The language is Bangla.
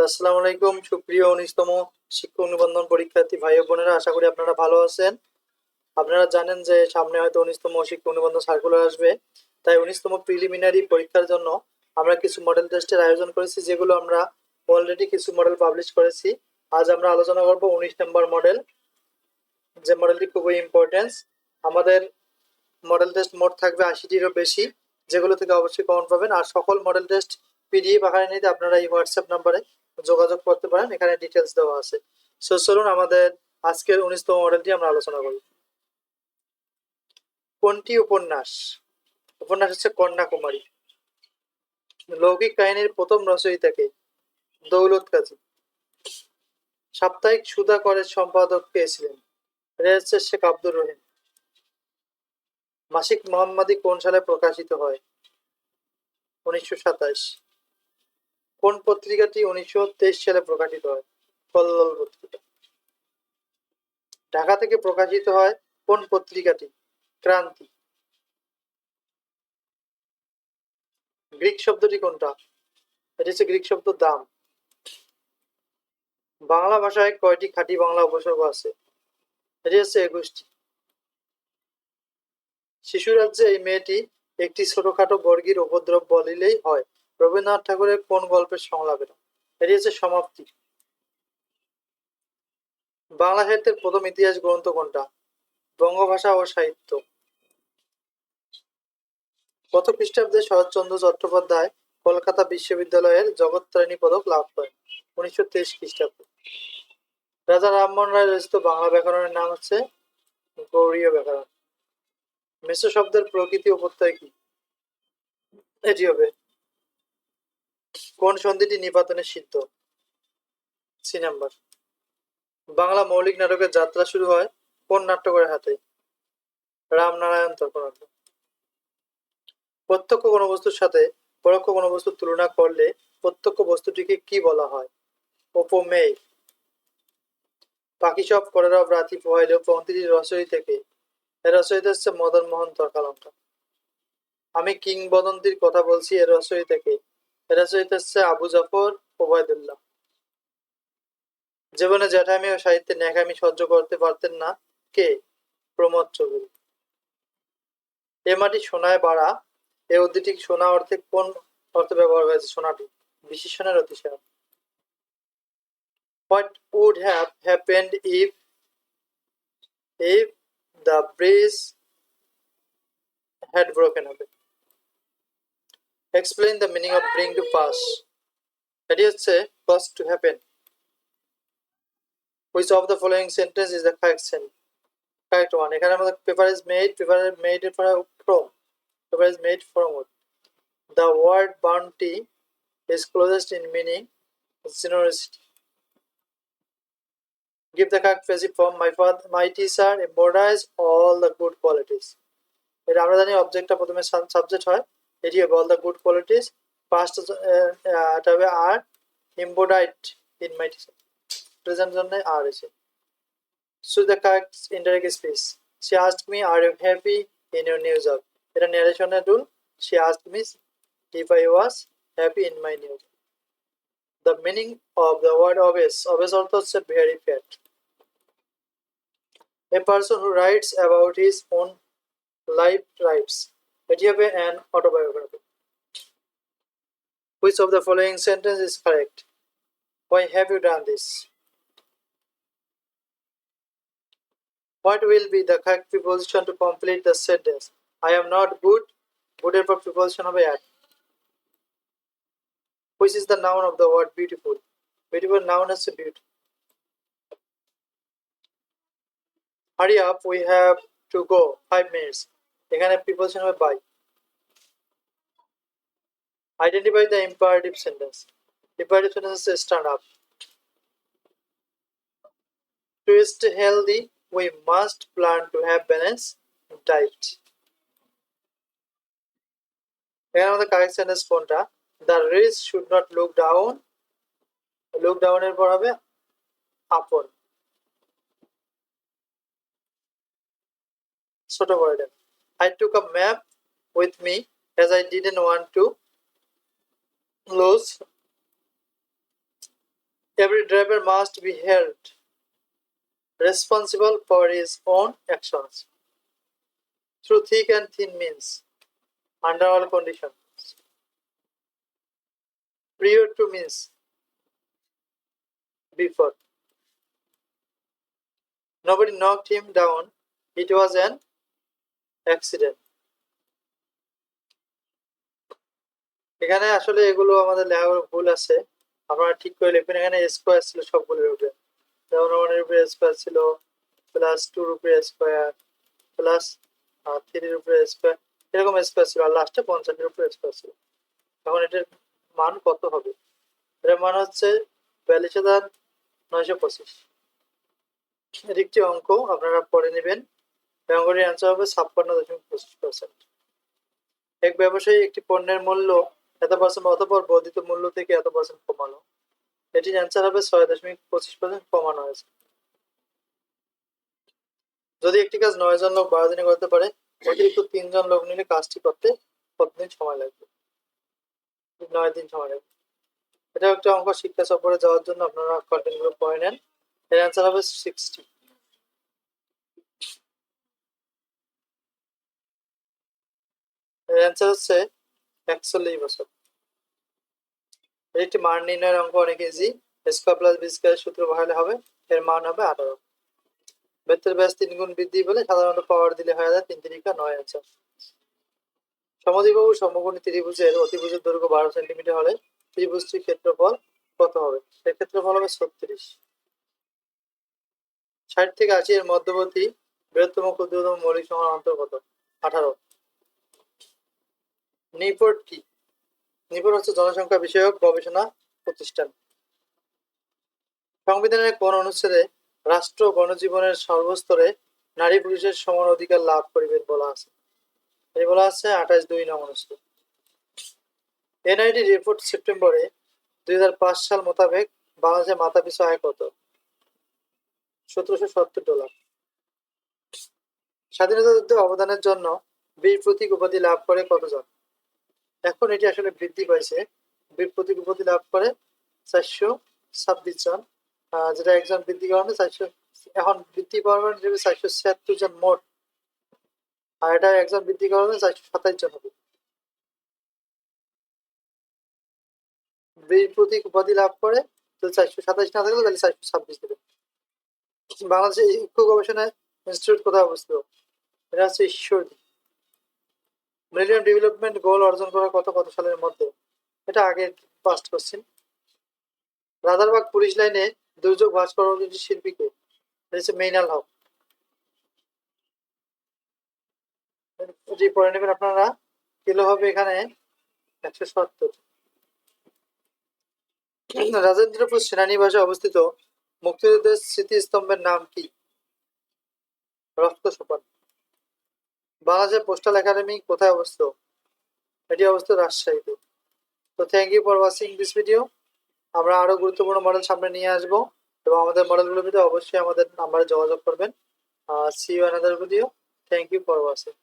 আসসালামু আলাইকুম সুপ্রিয় 19তম শিক্ষক নিবন্ধন পরীক্ষার্থী ভাই ও বোনেরা, আশা করি আপনারা ভালো আছেন। আপনারা জানেন যে সামনে হয়তো 19তম শিক্ষক নিবন্ধন সার্কুলার আসবে, তাই 19তম প্রিলিমিনারি পরীক্ষার জন্য আমরা কিছু মডেল টেস্টের আয়োজন করেছি, যেগুলো আমরা অলরেডি কিছু মডেল পাবলিশ করেছি। আজ আমরা আলোচনা করব 19 নম্বর মডেল, যে মডেলটি খুবই ইম্পর্টেন্স। আমাদের মডেল টেস্ট মোট থাকবে 80টিরও বেশি, যেগুলো থেকে অবশ্যই কমন পাবেন। আর সকল মডেল টেস্ট পিডিএফ আকারে নিতে আপনারা এই হোয়াটসঅ্যাপ নাম্বারে যোগাযোগ করতে পারেন, এখানে ডিটেলস দেওয়া আছে। সো চলুন আমাদের আজকের 19তম মডেলটি আমরা আলোচনা করি। কোনটি উপন্যাস? উপন্যাস হচ্ছে কন্যাকুমারী। লৌকিক কাহিনীর প্রথম রচয়িতাকে? দৌলত কাজী। সাপ্তাহিক সুধা করের সম্পাদক কে ছিলেন? এটা হচ্ছে শেখ আব্দুর রহিম। মাসিক মোহাম্মদী কোন সালে প্রকাশিত হয়? 1927। কোন পত্রিকাটি 1923 সালে প্রকাশিত হয়? কল্লোল পত্রিকা। ঢাকা থেকে প্রকাশিত হয় কোন পত্রিকাটি? ক্রান্তি। গ্রিক শব্দটি কোনটা? এটি হচ্ছে গ্রিক শব্দ দাম। বাংলা ভাষায় কয়টি খাঁটি বাংলা উপসর্গ আছে? এটি হচ্ছে 21টি। শিশু রাজ্যে এই মেয়েটি একটি ছোটখাটো বর্গীর উপদ্রব বলিলেই হয় রবীন্দ্রনাথ ঠাকুরের কোন গল্পের সংলাপ এটা? এটি হচ্ছে সমাপ্তি। বাংলা সাহিত্যের প্রথম ইতিহাস গ্রন্থ কোনটা? বঙ্গভাষা ও সাহিত্য। কত খ্রিস্টাব্দে শরৎচন্দ্র চট্টোপাধ্যায় কলকাতা বিশ্ববিদ্যালয়ের জগত্তারিণী পদক লাভ করেন? 1923 খ্রিস্টাব্দে। রাজা রামমোহন রায় রচিত বাংলা ব্যাকরণের নাম হচ্ছে গৌড়ীয় ব্যাকরণ। মিশ্র শব্দের প্রকৃতি ও প্রত্যয় কি? এটি হবে। কোন সন্ধিটি নিপাতনে সিদ্ধ? C number. বাংলা মৌলিক নাটকের যাত্রা শুরু হয় কোন নাট্যকারের হাতে? রামনারায়ণ তর্কনাট্য। প্রত্যক্ষ কোনো বস্তুর সাথে পরোক্ষ কোনো বস্তুর তুলনা করলে প্রত্যক্ষ বস্তুটিকে কি বলা হয়? উপমেয়। বাকি সব করে রব রাতি পোহাইলেও পংক্তিটির রচয়িতা কে? এর রচয়িতা হচ্ছে মদন মোহন তর্কালঙ্কার। আমি কিংবদন্তির কথা বলছি, এর রচয়িতা কে? এর রচয়িতা হচ্ছে আবু জাফর ওবায়দুল্লাহ। জীবনে জ্যাঠামি ও সাহিত্যে ন্যাকামি সহ্য করতে পারতেন না কে? প্রমোদ চৌধুরী। এ মাটি সোনায় বাড়া, এ উদ্ধৃতি সোনা অর্থে কোন অর্থে ব্যবহার হয়েছে? সোনাটি। বিশেষণের অতিশয়। What would have happened if the bridge had broken up? Explain the meaning of bring to pass. এটি হচ্ছে cause to happen. Which of the following sentence is the correct one? এখানে আমাদের paper is made from. Paper is made from wood. The word bounty is closest in meaning generosity. Give the correct passive form. My teacher embodies all the good qualities. এটা আমরা জানি অবজেক্টটা প্রথমে সাবজেক্ট হয়, এটি হবে all the good qualities. Past এটা হবে আর embodied in my teacher. Present জন্য আর আছে। So the correct indirect speech. She asked me, "Are you happy in your new job?" এটা narration-এর rule. She asked me if I was happy in my new job. The meaning of the word obvious. Obvious অর্থ হচ্ছে very fat. A person who writes about his own life writes. এটি হবে an autobiography. Which of the following sentence is correct? Why have you done this? What will be the correct preposition to complete the sentence? I am not good. Good এর পর preposition হবে at. Which is the noun of the word beautiful? Beautiful noun হচ্ছে beauty. Hurry up, we have to go. 5 minutes. এখানে preposition হবে by. Identify the imperative sentence. Imperative sentence হচ্ছে stand up. To stay healthy, we must plan to have balanced diet. এখানে আমাদের correct sentence কোনটা? The rich should not look down. Look down এর পর হবে upon. ছোট করে দেন। I took a map with me as I didn't want to lose Every driver must be held responsible for his own actions through thick and thin means, under all conditions. Prior to means before. Nobody knocked him down. It was an accident. এখানে আসলে এগুলো আমাদের লেখাগুলো ভুল আছে, আপনারা ঠিক করে লিখবেন। এখানে স্কোয়ার ছিল সবগুলোর উপরে, যেমন 1 এর উপরে স্কোয়ার ছিল, প্লাস 2 এর উপরে স্কোয়ার, প্লাস 3 এর উপরে স্কোয়ার, এরকম স্কোয়ার ছিল, আর লাস্টে 50 এর উপরে স্কোয়ার ছিল। এখন এটার মান কত হবে? এটার মান হচ্ছে 42,925। এর একটি অঙ্ক আপনারা পড়ে নেবেন। এই অঙ্কটির অ্যান্সার হবে 56.25%। এক ব্যবসায়ী একটি পণ্যের মূল্য এত পার্সেন্ট অতঃপর বর্ধিত মূল্য থেকে এত পার্সেন্ট কমালো। এটির অ্যান্সার হবে 6.25% কমানো হয়েছে। যদি একটি কাজ 9 জন লোক 12 দিনে করতে পারে, অতিরিক্ত 3 জন লোক নিলে কাজটি করতে কতদিন সময় লাগবে? 9 দিন সময় লাগবে। এটা একটা অঙ্ক, শিক্ষা সফরে যাওয়ার জন্য আপনারা কন্টেন্ট গুলো পড়ে নেন। এর অ্যান্সার হবে 60। এর অ্যান্সার হচ্ছে 41 বছর। এর একটি মান নির্ণয়ের অঙ্ক অনেক easy. Square plus B square সূত্র বসালে হবে, এর মান হবে 18। বৃত্তের ব্যাস 3 গুণ বৃদ্ধি পেলে সাধারণত পাওয়ার দিলে হয়ে যায় 3 3 9 অ্যান্সার। সমদ্বিবাহু সমকোণী ত্রিভুজের অতিভুজের দৈর্ঘ্য 12 সেন্টিমিটার হলে ত্রিভুজটির ক্ষেত্রফল কত হবে? এর ক্ষেত্রফল হবে 36। 60 থেকে 80 এর মধ্যবর্তী বৃহত্তম ক্ষুদ্রতম মৌলিক সংখ্যার অন্তর্গত 18। নিপট কি? নিপট হচ্ছে জনসংখ্যা বিষয়ক গবেষণা প্রতিষ্ঠান। সংবিধানের কোন অনুচ্ছেদে রাষ্ট্র গণজীবনের সর্বস্তরে নারী পুরুষের সমান অধিকার লাভ করিবেন বলা আছে? এই বলা আছে 28(2) নং অনুচ্ছেদ। এনআইডি রিপোর্ট সেপ্টেম্বরে 2005 সাল মোতাবেক বাংলাদেশের মাথাপিছু আয় কত? $1770। স্বাধীনতা যুদ্ধে অবদানের জন্য বীর প্রতীক উপাধি লাভ করে কতজন? এখন এটি আসলে বৃদ্ধি পাইছে। বীর প্রতীক উপাধি লাভ করে 426 জন, যেটা একজন বৃদ্ধি কারণে 400, এখন বৃদ্ধি পাওয়ার কারণে 476 জন মোট, আর এটা একজন বৃদ্ধি কারণে 427 জন হবে। বীর প্রতীক উপাধি লাভ করে তো 427 না থাকলে তাহলে 426 দেবে। বাংলাদেশের ইকো গবেষণা ইনস্টিটিউট কোথায় অবস্থিত? এটা হচ্ছে ঈশ্বরদী। মিলেনিয়াম ডেভেলপমেন্ট গোল অর্জন করার কত সালের মধ্যে? এটা আগে পাস্ট কোশ্চেন। রাজারবাগ পুলিশ লাইনে দুর্যোগ ভাস্কর্য শিল্পীকে? হচ্ছে মেইনাল হক। এটি পড়ে নেবেন আপনারা। কিলো হবে এখানে 170। রাজেন্দ্রপুর সেনানিবাসে অবস্থিত মুক্তিযুদ্ধের স্মৃতিস্তম্ভের নাম কি? রক্ত সোপান। বাংলাদেশের পোস্টাল একাডেমি কোথায় অবস্থিত? এটি অবস্থিত রাজশাহীতে। তো thank you for watching this video. আমরা আরো গুরুত্বপূর্ণ মডেল সামনে নিয়ে আসবো, এবং আমাদের মডেলগুলোর ভিতরে অবশ্যই আমাদের নাম্বারে যোগাযোগ করবেন। See you another video. Thank you for watching.